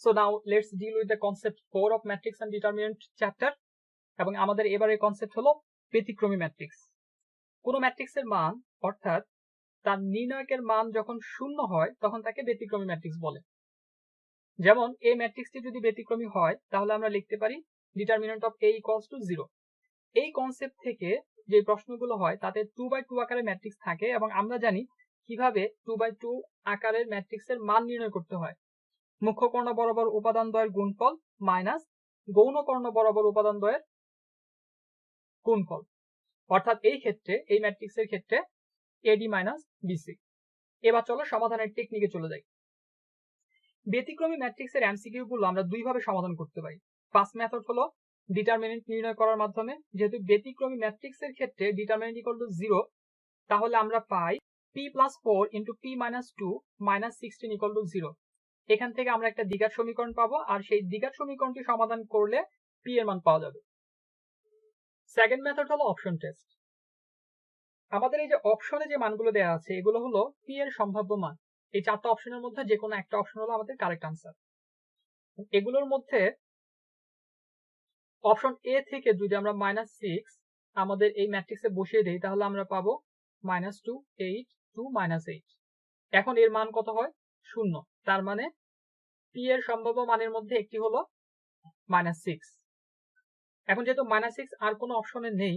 So now let's deal with the concept 4 of matrix and determinant chapter. এবং আমাদের এবারের concept হলো ব্যতিক্রমী ম্যাট্রিক্স। কোন ম্যাট্রিক্সের মান অর্থাৎ তার নির্ণায়কের মান যখন শূন্য হয় তখন তাকে ব্যতিক্রমী ম্যাট্রিক্স বলে। যেমন এই ম্যাট্রিক্সটি যদি ব্যতিক্রমী হয় তাহলে আমরা লিখতে পারি determinant of a equals to 0। এই কনসেপ্ট থেকে যে প্রশ্নগুলো হয় তাতে 2/2 আকারের ম্যাট্রিক্স থাকে এবং আমরা জানি কিভাবে 2/2 আকারের ম্যাট্রিক্সের মান নির্ণয় করতে হয়। মুখ্য কর্ণ বরাবর উপাদান দ্বয়ের গুণফল মাইনাস গৌণ কর্ণ বরাবর উপাদান দ্বয়ের গুণফল, অর্থাৎ এই ক্ষেত্রে এই ম্যাট্রিক্সের ক্ষেত্রে AD মাইনাস BC। এবার চলো সমাধানের টেকনিকে চলে যাই। ব্যতিক্রমী ম্যাট্রিক্সের এমসিকিউ গুলো আমরা দুইভাবে সমাধান করতে পারি। ফার্স্ট মেথড হলো ডিটারমিনেন্ট নির্ণয় করার মাধ্যমে। যেহেতু ব্যতিক্রমী ম্যাট্রিক্সের ক্ষেত্রে ডিটারমিনেন্ট ইকুয়াল টু 0, তাহলে আমরা পাই p + 4 × p - 2 - 16 ইকুয়াল টু 0। এখান থেকে আমরা একটা দ্বিঘাত সমীকরণ পাবো আর সেই দ্বিঘাত সমীকরণটি সমাধান করলে p এর মান পাওয়া যাবে। সেকেন্ড মেথড হলো অপশন টেস্ট। আমাদের এই যে অপশনে যে মানগুলো দেওয়া আছে এগুলো হলো p এর সম্ভাব্য মান। এই চারটা অপশনের মধ্যে যে কোনো একটা অপশন হলো আমাদের কারেক্ট আনসার। এগুলোর মধ্যে অপশন এ থেকে যদি আমরা -6 আমাদের এই ম্যাট্রিক্সে বসিয়ে দেই তাহলে আমরা পাবো -2 8 2 -8। এখন এর মান কত হয়? 0। তার মানে p এর সম্ভাব্য মানের মধ্যে একটি হলো -6। এখন যেহেতু -6 আর কোনো অপশনে নেই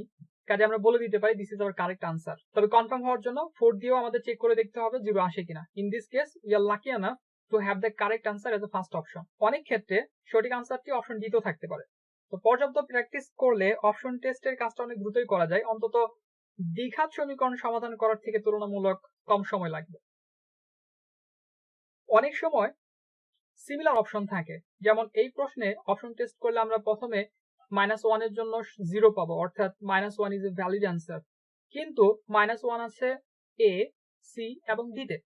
কাজে আমরা বলে দিতে পারি this is our correct answer. তবে কনফার্ম হওয়ার জন্য 4 দিয়েও আমাদের চেক করে দেখতে হবে 0 আসে কিনা। In this case we are lucky enough to have the correct answer as a first option. অনেক ক্ষেত্রে সঠিক আনসারটি অপশন ডি তেও থাকতে পারে। তো পর্যাপ্ত প্র্যাকটিস করলে অপশন টেস্টের কাজটা অনেক দ্রুতই করা যায়, অন্তত দ্বিঘাত সমীকরণ সমাধান করার থেকে তুলনামূলক কম সময় লাগবে। অনেক সময় সিমিলার অপশন থাকে, যেমন এই প্রশ্নে অপশন টেস্ট করলে আমরা প্রথমে -1 এর জন্য 0 পাবো, অর্থাৎ -1 ইজ এ ভ্যালিড অ্যান্সার। কিন্তু -1 আছে এ, সি এবং ডি তে।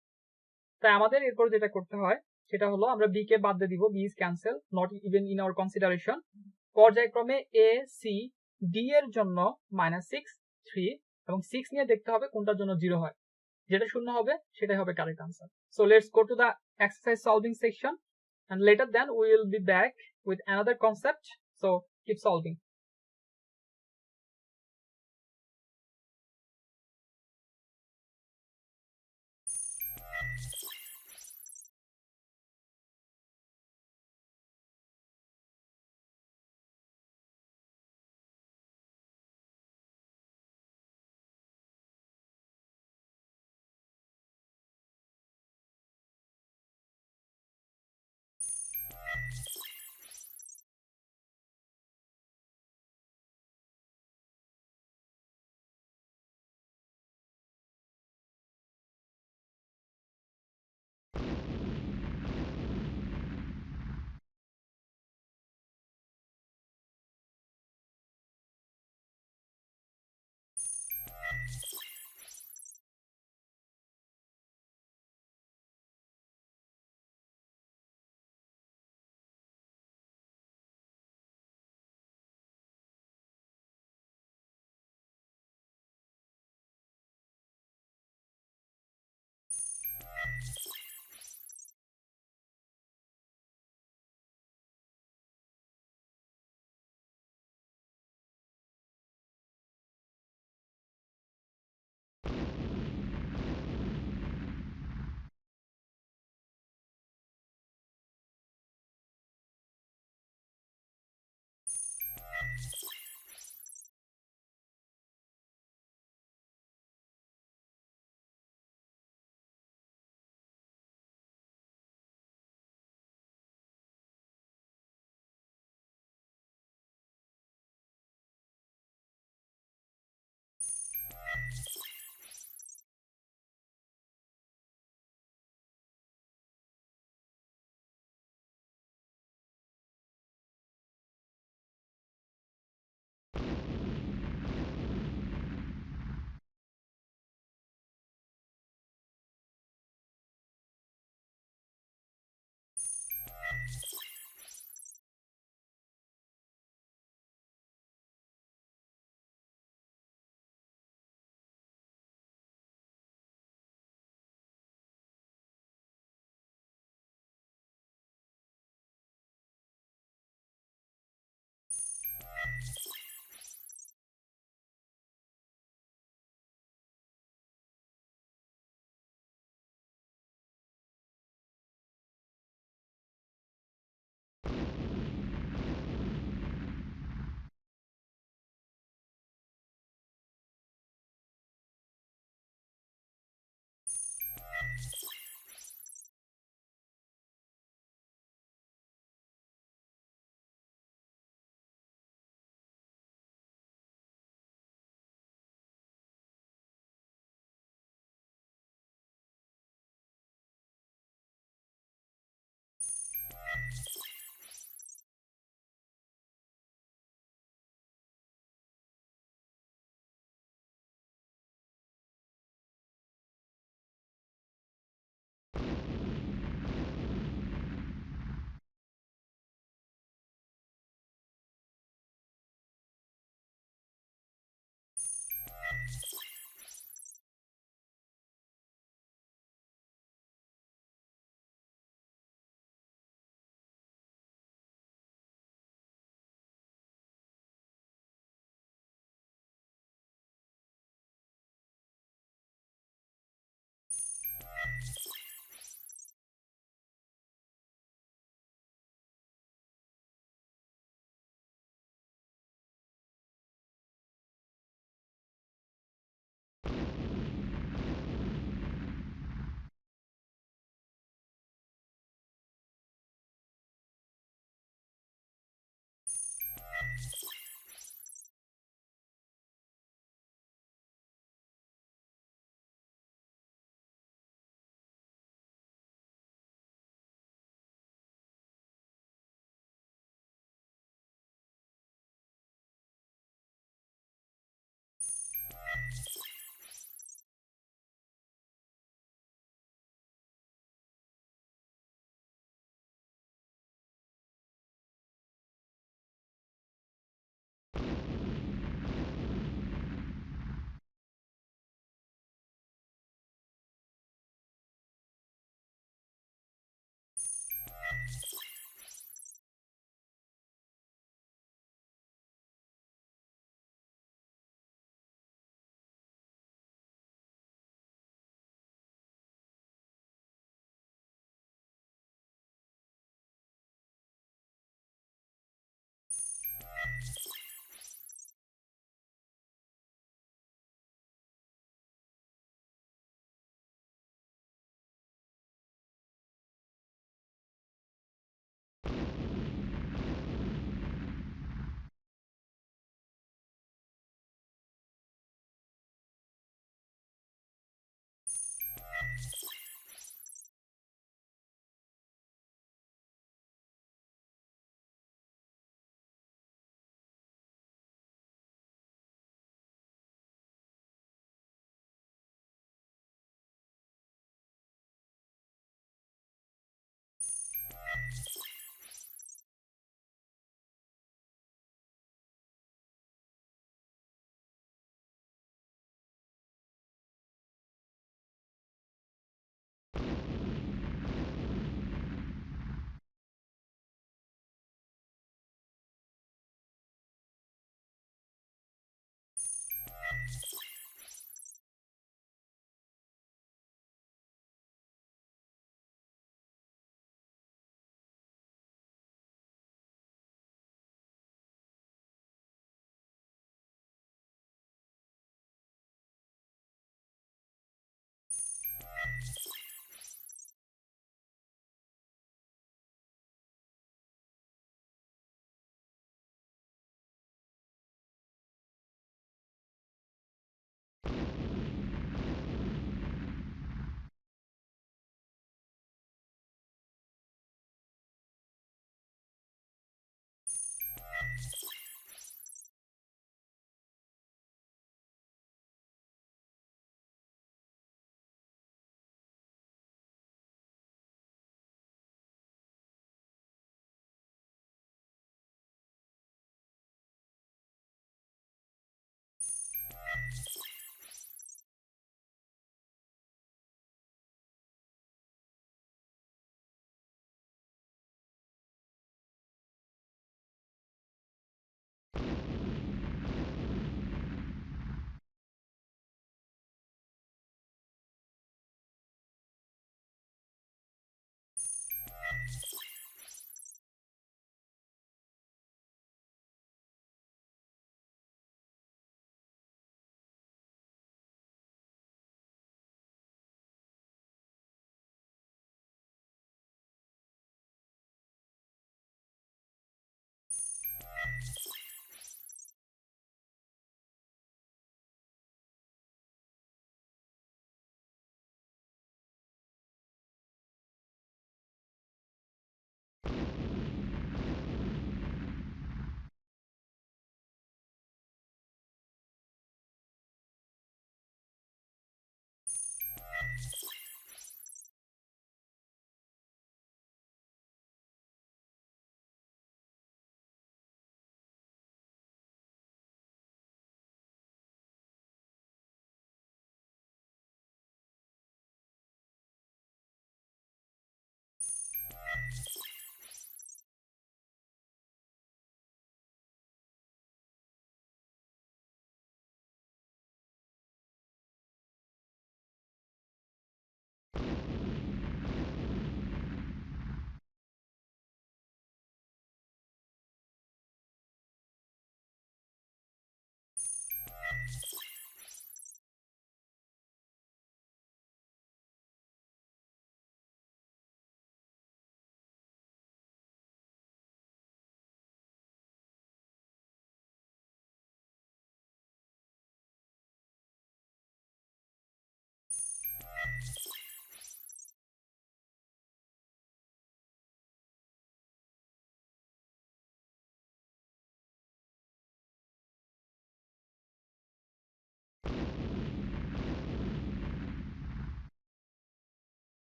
তাই আমাদের এরপর যেটা করতে হয় সেটা হলো আমরা বি কে বাদ দিয়ে দিব, B is cancel, not even in our consideration. পর্যায়ক্রমে এ, সি, ডি এর জন্য -6 3 এবং 6 নিয়ে দেখতে হবে কোনটার জন্য 0 হয়। যেটা 0 হবে সেটাই হবে correct answer. So let's go to the exercise solving section and later then we will be back with another concept, so keep solving.